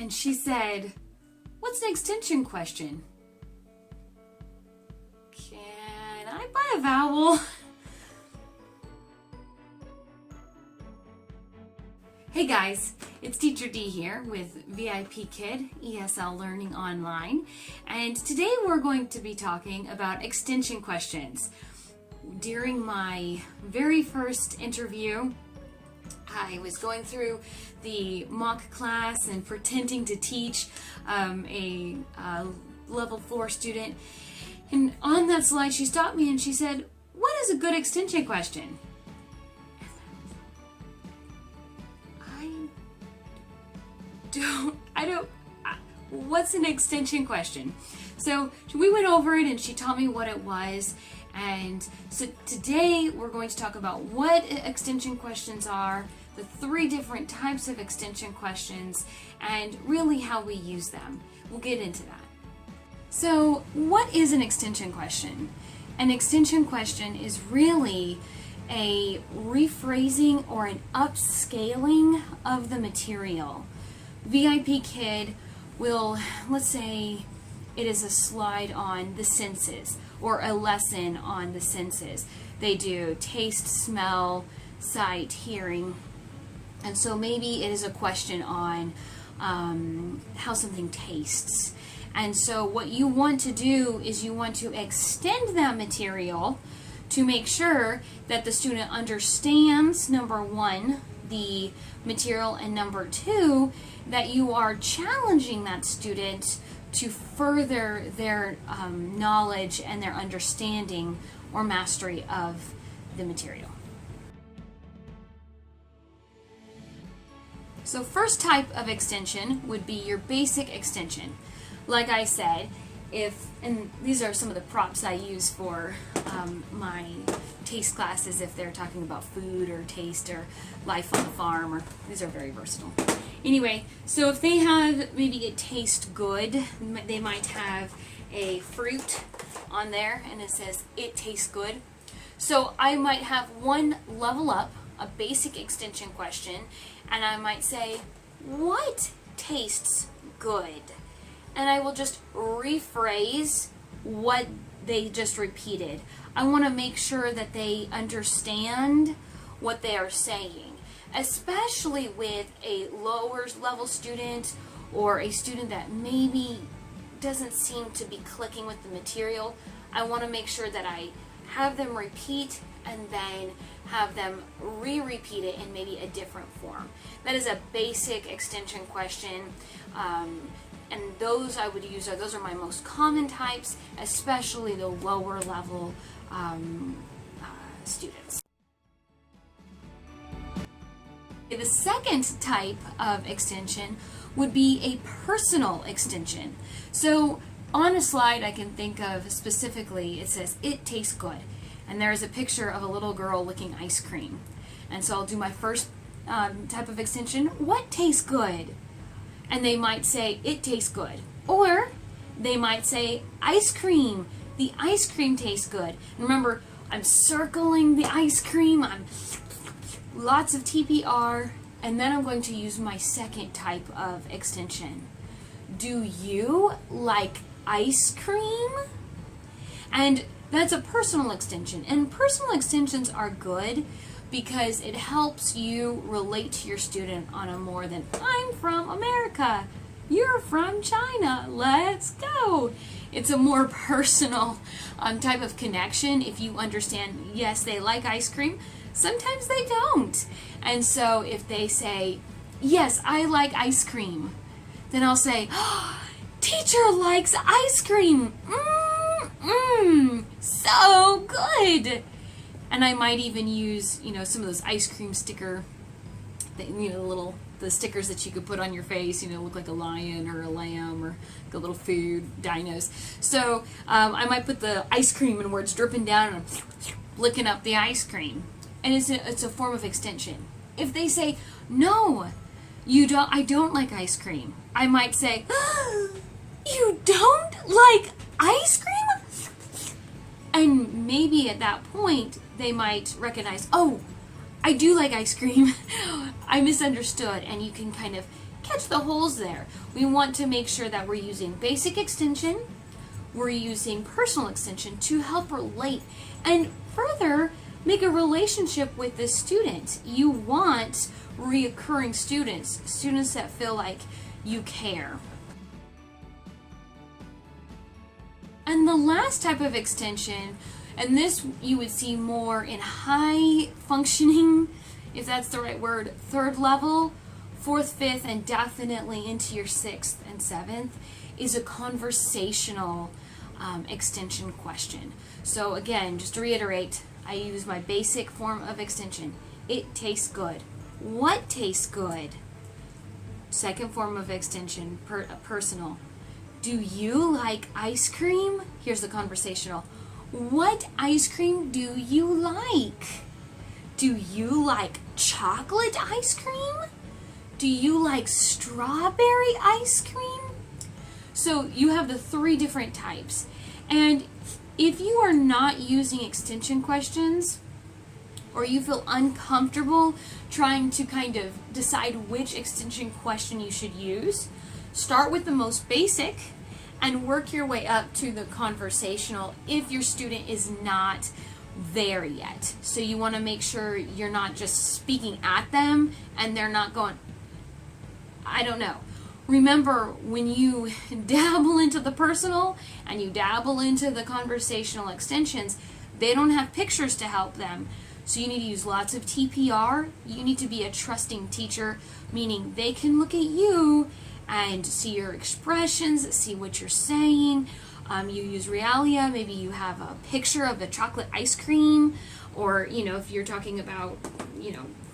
and she said, "What's an extension question?" Can I buy a vowel? Hey guys, it's Teacher D here with VIPKid, ESL Learning Online, and today we're going to be talking about extension questions. During my very first interview, I was going through the mock class and pretending to teach a level 4 student, and on that slide she stopped me and she said, "What is a good extension question?" What's an extension question? So we went over it and she taught me what it was, and so today we're going to talk about what extension questions are, the 3 different types of extension questions, and really how we use them. We'll get into that. So what is an extension question? An extension question is really a rephrasing or an upscaling of the material. VIPKid will, let's say it is a slide on the senses or a lesson on the senses. They do taste, smell, sight, hearing, and so maybe it is a question on how something tastes. And so what you want to do is you want to extend that material to make sure that the student understands, number 1, the material, and number 2, that you are challenging that student to further their knowledge and their understanding or mastery of the material. So first type of extension would be your basic extension. Like I said, and these are some of the props I use for my taste classes if they're talking about food or taste or life on the farm, or these are very versatile. Anyway, so if they have maybe it tastes good, they might have a fruit on there and it says it tastes good. So I might have one level up, a basic extension question, and I might say, what tastes good? And I will just rephrase what they just repeated. I want to make sure that they understand what they are saying, especially with a lower level student or a student that maybe doesn't seem to be clicking with the material. I want to make sure that I have them repeat and then have them re-repeat it in maybe a different form. That is a basic extension question. And those I would use, those are my most common types, especially the lower level students. The second type of extension would be a personal extension. So on a slide I can think of specifically, it says, "It tastes good." And there's a picture of a little girl licking ice cream. And so I'll do my first type of extension, "What tastes good?" And they might say, "It tastes good." Or they might say, "Ice cream. The ice cream tastes good." And remember, I'm circling the ice cream. I'm lots of TPR. And then I'm going to use my second type of extension. "Do you like ice cream?" And that's a personal extension. And personal extensions are good because it helps you relate to your student on a more than, "I'm from America, you're from China, let's go." It's a more personal type of connection if you understand, yes, they like ice cream, sometimes they don't. And so if they say, "Yes, I like ice cream," then I'll say, "Oh, teacher likes ice cream. So good." And I might even use, some of those ice cream sticker, the stickers that you could put on your face, look like a lion or a lamb or like a little food, dinos. So I might put the ice cream and where it's dripping down and I'm licking up the ice cream. And it's a form of extension. If they say, "No, I don't like ice cream," I might say, "You don't like ice cream?" And maybe at that point, they might recognize, "Oh, I do like ice cream. I misunderstood," and you can kind of catch the holes there. We want to make sure that we're using basic extension, we're using personal extension to help relate and further make a relationship with the student. You want reoccurring students, students that feel like you care. And the last type of extension, and this you would see more in high functioning, if that's the right word, third level, fourth, fifth, and definitely into your sixth and seventh, is a conversational extension question. So again, just to reiterate, I use my basic form of extension. It tastes good. What tastes good? Second form of extension, personal. Do you like ice cream? Here's the conversational. What ice cream do you like? Do you like chocolate ice cream? Do you like strawberry ice cream? So you have the three different types. And if you are not using extension questions, or you feel uncomfortable trying to kind of decide which extension question you should use, start with the most basic and work your way up to the conversational if your student is not there yet. So you want to make sure you're not just speaking at them and they're not going, I don't know. Remember, when you dabble into the personal and you dabble into the conversational extensions, they don't have pictures to help them. So you need to use lots of TPR. You need to be a trusting teacher, meaning they can look at you and see your expressions, see what you're saying. You use realia, maybe you have a picture of the chocolate ice cream, or, if you're talking about,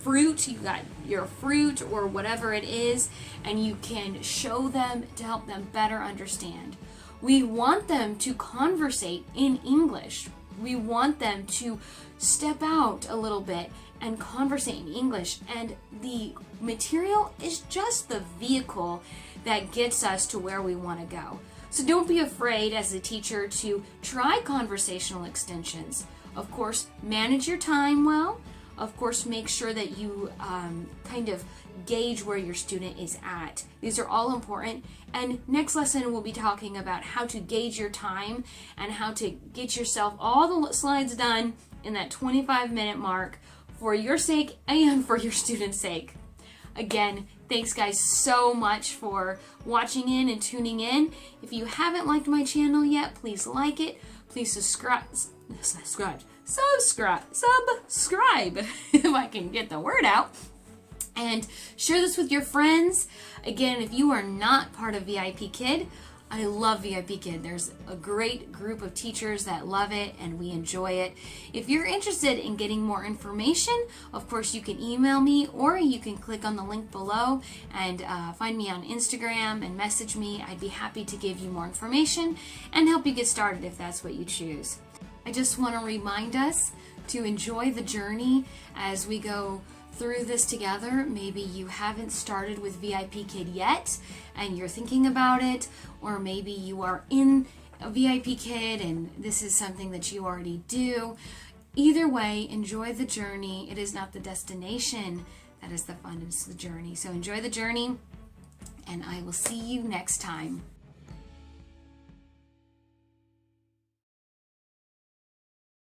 fruit, you got your fruit or whatever it is, and you can show them to help them better understand. We want them to conversate in English. We want them to step out a little bit and conversate in English, and the material is just the vehicle that gets us to where we want to go. So don't be afraid as a teacher to try conversational extensions. Of course, manage your time well. Of course, make sure that you kind of gauge where your student is at. These are all important. And next lesson, we'll be talking about how to gauge your time and how to get yourself all the slides done in that 25-minute mark for your sake and for your students' sake. Again, thanks guys so much for watching in and tuning in. If you haven't liked my channel yet, please like it. Please subscribe, if I can get the word out. And share this with your friends. Again, if you are not part of VIPKid, I love VIPKid. There's a great group of teachers that love it and we enjoy it. If you're interested in getting more information, of course you can email me or you can click on the link below and find me on Instagram and message me. I'd be happy to give you more information and help you get started if that's what you choose. I just want to remind us to enjoy the journey as we go through this together. Maybe you haven't started with VIPKid yet and you're thinking about it, or maybe you are in a VIPKid and this is something that you already do. Either way, enjoy the journey. It is not the destination that is the fun, it's the journey. So enjoy the journey, and I will see you next time.